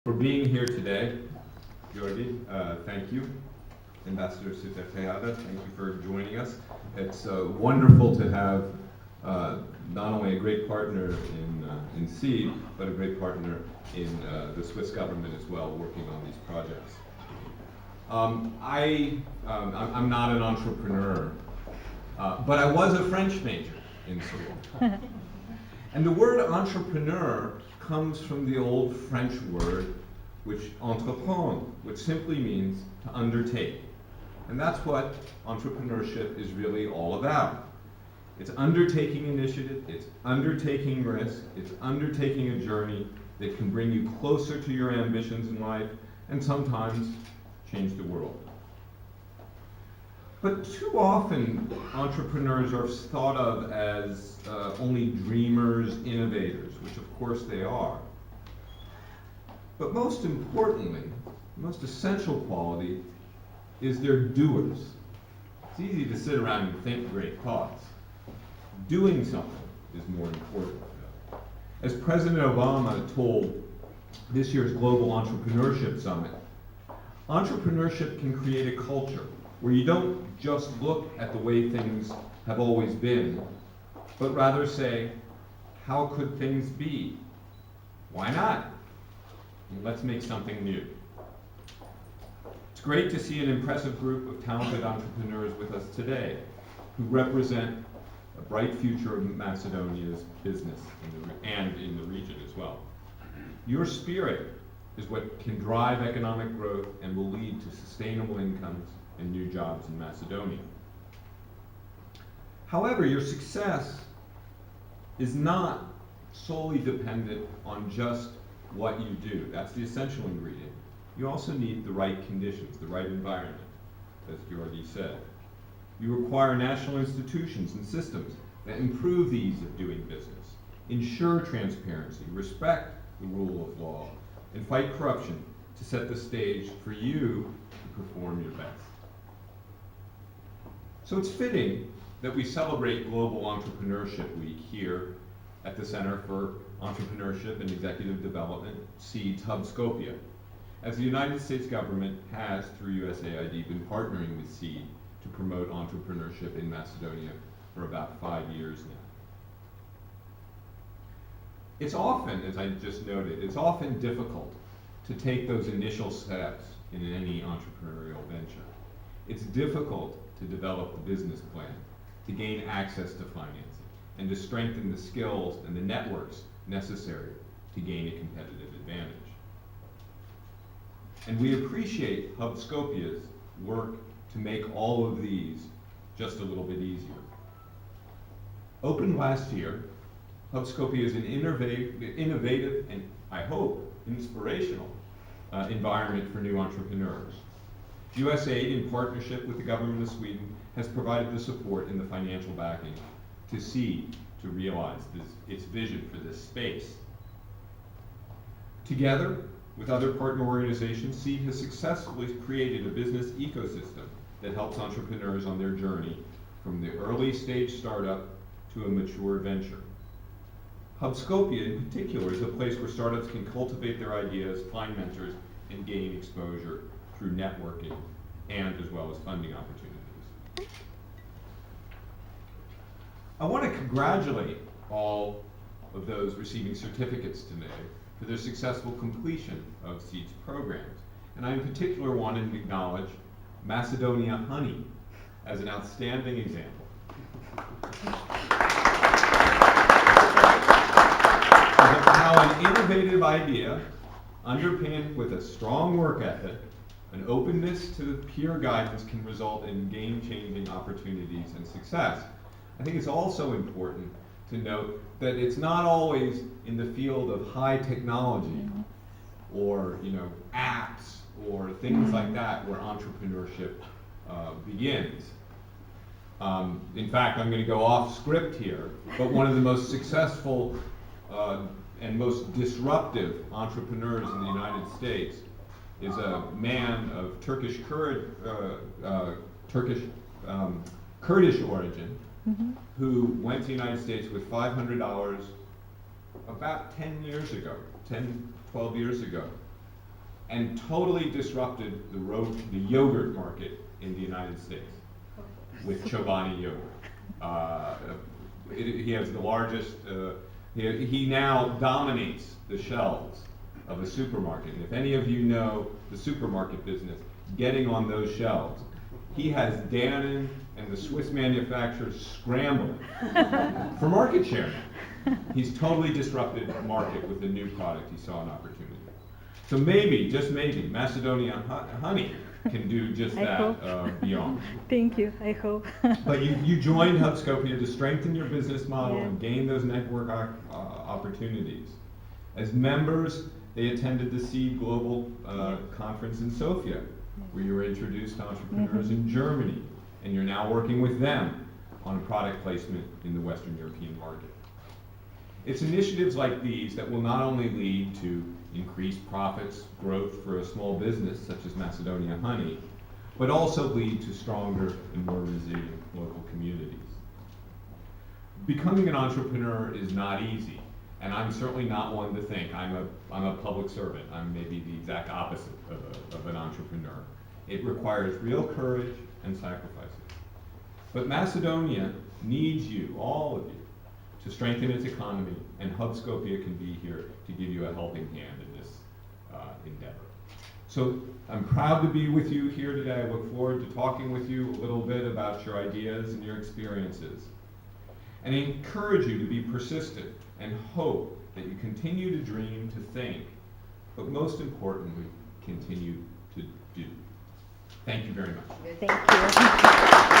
For being here today, Jordi. Thank you. Ambassador Secretariada, thank you for joining us. It's wonderful to have not only a great partner in SEED, but a great partner in the Swiss government as well, working on these projects. I'm not an entrepreneur, but I was a French major in school. And the word entrepreneur comes from the old French word, which entreprendre, which simply means to undertake. And that's what entrepreneurship is really all about. It's undertaking initiative, it's undertaking risk, it's undertaking a journey that can bring you closer to your ambitions in life and sometimes change the world. But too often, entrepreneurs are thought of as only dreamers, innovators, which of course they are. But most importantly, the most essential quality is they're doers. It's easy to sit around and think great thoughts. Doing something is more important. As President Obama told this year's Global Entrepreneurship Summit, entrepreneurship can create a culture where you don't just look at the way things have always been, but rather say, how could things be? Why not? And let's make something new. It's great to see an impressive group of talented entrepreneurs with us today who represent a bright future of Macedonia's business and in the region as well. Your spirit is what can drive economic growth and will lead to sustainable incomes and new jobs in Macedonia. However, your success is not solely dependent on just what you do. That's the essential ingredient. You also need the right conditions, the right environment, as Jordi said. You require national institutions and systems that improve the ease of doing business, ensure transparency, respect the rule of law, and fight corruption to set the stage for you to perform your best. So it's fitting that we celebrate Global Entrepreneurship Week here at the Center for Entrepreneurship and Executive Development, SEED's HUB Skopje, as the United States government has, through USAID, been partnering with SEED to promote entrepreneurship in Macedonia for about 5 years now. It's often, as I just noted, it's often difficult to take those initial steps in any entrepreneurial venture. It's difficult to develop the business plan, to gain access to financing, and to strengthen the skills and the networks necessary to gain a competitive advantage. And we appreciate HUB Skopje's work to make all of these just a little bit easier. Opened last year, HUB Skopje is an innovative and, I hope, inspirational environment for new entrepreneurs. USAID, in partnership with the government of Sweden, has provided the support and the financial backing to SEED to realize its vision for this space. Together with other partner organizations, SEED has successfully created a business ecosystem that helps entrepreneurs on their journey from the early stage startup to a mature venture. HUB Skopje in particular is a place where startups can cultivate their ideas, find mentors, and gain exposure through networking and as well as funding opportunities. I want to congratulate all of those receiving certificates today for their successful completion of SEED's programs. And I in particular want to acknowledge Macedonian Honey as an outstanding example. Of how an innovative idea, underpinned with a strong work ethic, an openness to peer guidance, can result in game-changing opportunities and success. I think it's also important to note that it's not always in the field of high technology or apps or things like that where entrepreneurship begins. In fact, I'm going to go off script here, but one of the most successful and most disruptive entrepreneurs in the United States is a man of Kurdish origin who went to the United States with $500 about 10 years ago, 10, 12 years ago, and totally disrupted the yogurt market in the United States with Chobani yogurt. He has the largest, he now dominates the shelves of a supermarket. And if any of you know the supermarket business, getting on those shelves, he has Dannon and the Swiss manufacturers scrambling for market share now. He's totally disrupted the market with a new product. He saw an opportunity. So maybe, just maybe, Macedonian Honey can do just that beyond. Thank you, I hope. But you joined HUB Skopje to strengthen your business model and gain those network opportunities. As members, they attended the Seed Global Conference in Sofia, where you were introduced to entrepreneurs in Germany, and you're now working with them on a product placement in the Western European market. It's initiatives like these that will not only lead to increased profits, growth for a small business such as Macedonian Honey, but also lead to stronger and more resilient local communities. Becoming an entrepreneur is not easy, and I'm certainly not one to think I'm a public servant. I'm maybe the exact opposite of an entrepreneur. It requires real courage and sacrifices. But Macedonia needs you, all of you, to strengthen its economy, and HUB Skopje can be here to give you a helping hand in this endeavor. So I'm proud to be with you here today. I look forward to talking with you a little bit about your ideas and your experiences. And I encourage you to be persistent and hope that you continue to dream, to think, but most importantly, continue to do. Thank you very much. Thank you.